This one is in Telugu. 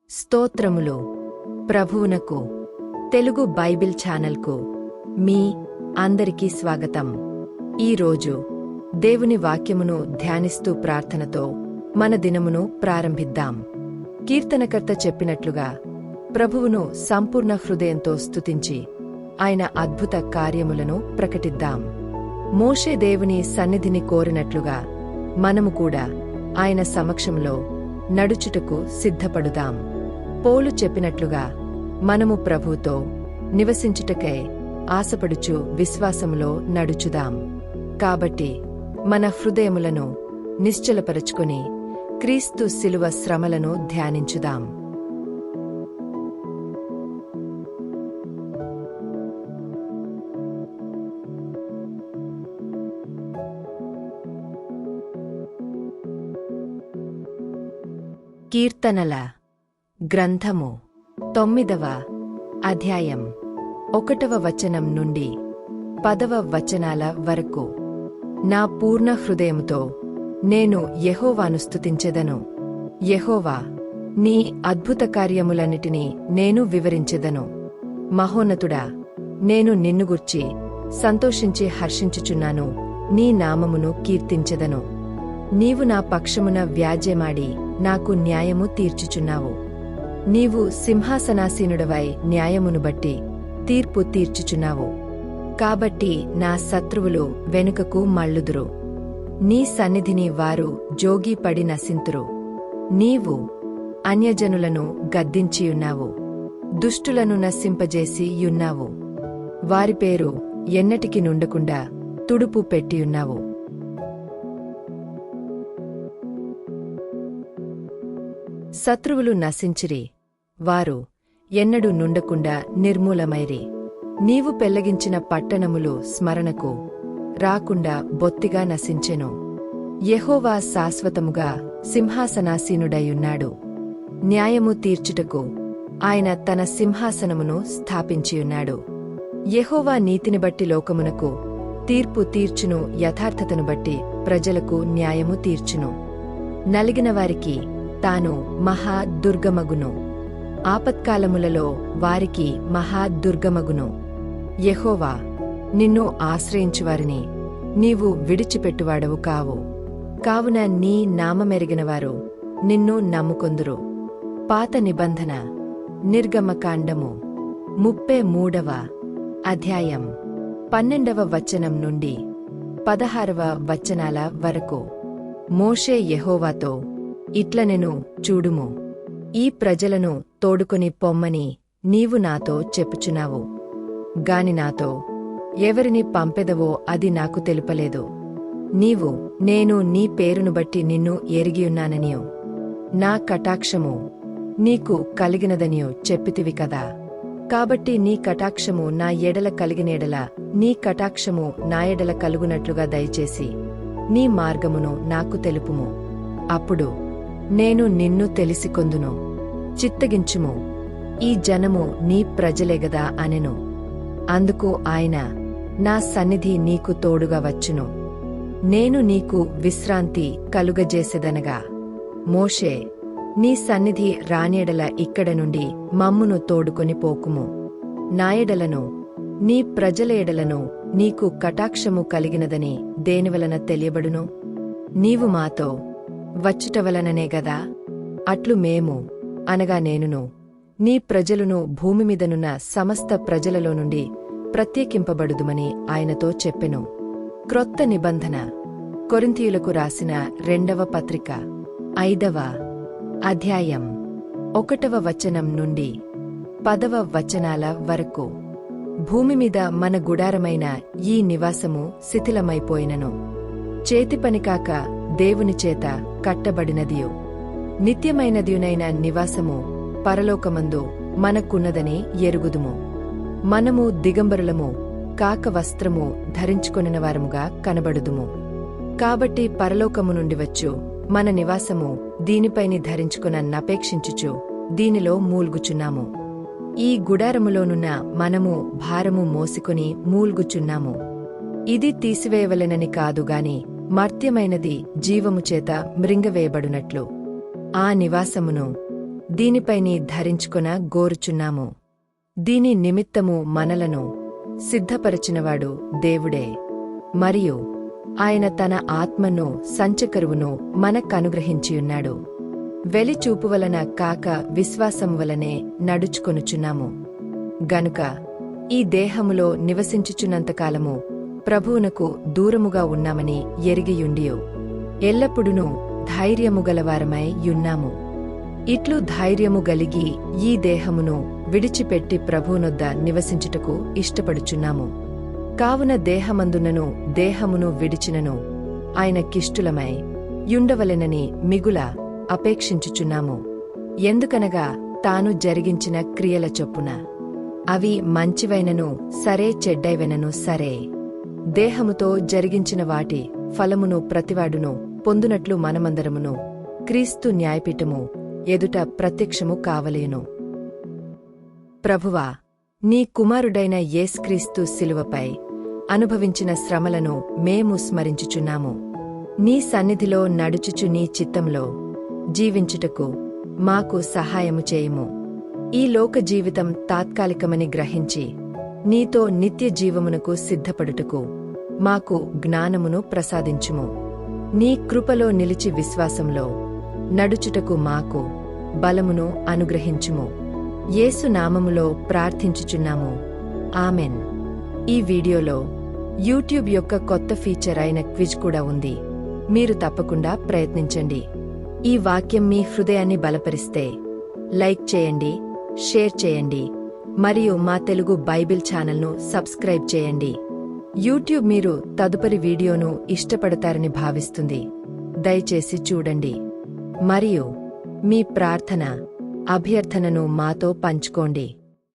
స్తోత్రములు ప్రభువునకు తెలుగు బైబిల్ ఛానల్కు మీ అందరికీ స్వాగతం. ఈరోజు దేవుని వాక్యమును ధ్యానిస్తూ ప్రార్థనతో మన దినమును ప్రారంభిద్దాం. కీర్తనకర్త చెప్పినట్లుగా ప్రభువును సంపూర్ణ హృదయంతో స్తుతించి ఆయన అద్భుత కార్యములను ప్రకటిద్దాం. మోషే దేవుని సన్నిధిని కోరినట్లుగా మనము కూడా ఆయన సమక్షంలో నడుచుటకు సిద్ధపడుదాం. పౌలు చెప్పినట్లుగా మనము ప్రభువుతో నివసించుటకై ఆశపడుచు విశ్వాసములో నడుచుదాం. కాబట్టి మన హృదయములను నిశ్చలపరచుకొని క్రీస్తు శిలువ శ్రమలను ధ్యానించుదాం. కీర్తనల గ్రంథము 9వ అధ్యాయం 1వ వచనం నుండి 10వ వచనాల వరకు. నా పూర్ణ హృదయముతో నేను యెహోవాను స్తుతించెదను. యెహోవా, నీ అద్భుత కార్యములన్నిటినీ నేను వివరించెదను. మహోన్నతుడా, నేను నిన్ను గూర్చి సంతోషించి హర్షించుచున్నాను. నీ నామమును కీర్తించెదను. నీవు నా పక్షమున వ్యాజ్యమాడి నాకు న్యాయము తీర్చుచున్నావు. నీవు సింహాసనాసీనుడవై న్యాయమును బట్టి తీర్పు తీర్చుచున్నావు. కాబట్టి నా శత్రువులు వెనుకకు మళ్ళుదురు. నీ సన్నిధిని వారు జోగిపడి నశింతురు. నీవు అన్యజనులను గద్దించియున్నావు, దుష్టులను నశింపజేసి యున్నావు. వారి పేరు ఎన్నటికి నుండకుండా తుడుపు పెట్టియున్నావు. శత్రువులు నశించిరి, వారు ఎన్నడూ నుండకుండా నిర్మూలమైరి. నీవు పెళ్లగించిన పట్టణములు స్మరణకు రాకుండా బొత్తిగా నశించెను. యెహోవా శాశ్వతముగా సింహాసనాసీనుడైయున్నాడు. న్యాయము తీర్చుటకు ఆయన తన సింహాసనమును స్థాపించియున్నాడు. యెహోవా నీతిని బట్టి లోకమునకు తీర్పు తీర్చును. యథార్థతను బట్టి ప్రజలకు న్యాయము తీర్చును. నలిగిన వారికి తాను మహా దుర్గమగును. ఆపత్కాలములలో వారికి మహా దుర్గమగును. యెహోవా, నిన్ను ఆశ్రయించువారిని నీవు విడిచిపెట్టువాడవు కావు. కావున నీ నామమెరిగినవారు నిన్ను నమ్ముకొందురు. పాత నిబంధన నిర్గమకాండము 33వ అధ్యాయం 12వ వచనం నుండి 16వ వచనాల వరకు. మోషే యెహోవాతో ఇట్లనెను, చూడుము, ఈ ప్రజలను తోడుకొని పొమ్మని నీవు నాతో చెప్పుచున్నావు. గాని నాతో ఎవరిని పంపెదవో అది నాకు తెలుపలేదు. నీవు నేను నీ పేరును బట్టి నిన్ను ఎరిగియున్నాననియో నా కటాక్షము నీకు కలిగినదనియో చెప్పితివి కదా. కాబట్టి నీ కటాక్షము నా ఎడల కలిగినేడల నీ కటాక్షము నా ఎడల కలుగునట్లుగా దయచేసి నీ మార్గమును నాకు తెలుపుము. అప్పుడు నేను నిన్ను తెలిసికొందును. చిత్తగించుము, ఈ జనము నీ ప్రజలేగదా అనెను. అందుకు ఆయన, నా సన్నిధి నీకు తోడుగా వచ్చును. నేను నీకు విశ్రాంతి కలుగజేసెదనగా. మోషే, నీ సన్నిధి రానేడల ఇక్కడ నుండి మమ్మును తోడుకొని పోకుము. నా ఎడలను నీ ప్రజల ఎడలను నీకు కటాక్షము కలిగినదని దేనివలన తెలియబడును? నీవు మాతో వచ్చుటవలననే గదా. అట్లు మేము అనగా నేనును నీ ప్రజలును భూమిమీదనున్న సమస్త ప్రజలలో నుండి ప్రత్యేకింపబడుదుమని ఆయనతో చెప్పెను. క్రొత్త నిబంధన కొరింథీయులకు రాసిన 2వ పత్రిక 5వ అధ్యాయం 1వ వచనం నుండి 10వ వచనాల వరకు. భూమిమీద మన గుడారమైన ఈ నివాసము శిథిలమైపోయినను, చేతిపనికాక దేవునిచేత కట్టబడినదియు నిత్యమైనదియునైన నివాసము పరలోకమందు మనకున్నదని ఎరుగుదుము. మనము దిగంబరులము కాక వస్త్రము ధరించుకొనినవారముగా కనబడుదుము. కాబట్టి పరలోకము నుండి వచ్చు మన నివాసము దీనిపైని ధరించుకొనన్నపేక్షించుచు దీనిలో మూల్గుచున్నాము. ఈ గుడారములోనున్న మనము భారము మోసికొని మూల్గుచున్నాము. ఇది తీసివేయవలెనని కాదుగాని మర్త్యమైనది జీవముచేత మృంగవేయబడునట్లు ఆ నివాసమును దీనిపైని ధరించుకొన గోరుచున్నాము. దీని నిమిత్తము మనలను సిద్ధపరచినవాడు దేవుడే, మరియు ఆయన తన ఆత్మను సంచకరువును మనకనుగ్రహించియున్నాడు. వెలిచూపు వలన కాక విశ్వాసం వలనే నడుచుకొనుచున్నాము. గనుక ఈ దేహములో నివసించుచున్నంతకాలము ప్రభువునకు దూరముగా ఉన్నామని ఎరిగియుండియు ఎల్లప్పుడునూ ధైర్యము గలవారమై యున్నాము. ఇట్లు ధైర్యము గలిగి ఈ దేహమును విడిచిపెట్టి ప్రభువునొద్ద నివసించుటకు ఇష్టపడుచున్నాము. కావున దేహమందునను దేహమును విడిచినను ఆయనకిష్టులమై యుండవలెనని మిగుల అపేక్షించుచున్నాము. ఎందుకనగా తాను జరిగించిన క్రియల చొప్పున అవి మంచివైనను సరే, చెడ్డైవెనను సరే, దేహముతో జరిగించిన వాటి ఫలమును ప్రతివాడును పొందునట్లు మనమందరమును క్రీస్తు న్యాయపీఠము ఎదుట ప్రత్యక్షము కావలేను. ప్రభువా, నీ కుమారుడైన యేసుక్రీస్తు శిలువపై అనుభవించిన శ్రమలను మేము స్మరించుచున్నాము. నీ సన్నిధిలో నడుచుచు నీ చిత్తంలో జీవించుటకు మాకు సహాయము చేయుము. ఈ లోక జీవితం తాత్కాలికమని గ్రహించి నీతో నిత్య జీవమునకు సిద్ధపడుటకు మాకు జ్ఞానమును ప్రసాదించుము. నీ కృపలో నిలిచి విశ్వాసంలో నడుచుటకు మాకు బలమును అనుగ్రహించుము. యేసు నామములో ప్రార్థించుచున్నాము. ఆమెన్. ఈ వీడియోలో యూట్యూబ్ యొక్క కొత్త ఫీచర్ అయిన క్విజ్ కూడా ఉంది. మీరు తప్పకుండా ప్రయత్నించండి. ఈ వాక్యం మీ హృదయాన్ని బలపరిస్తే లైక్ చేయండి, షేర్ చేయండి, మరియు మా తెలుగు బైబిల్ ఛానల్ను సబ్స్క్రైబ్ చేయండి. యూట్యూబ్ మీరు తదుపరి వీడియోను ఇష్టపడతారని భావిస్తుంది. దయచేసి చూడండి మరియు మీ ప్రార్థన, అభ్యర్థనను మాతో పంచుకోండి.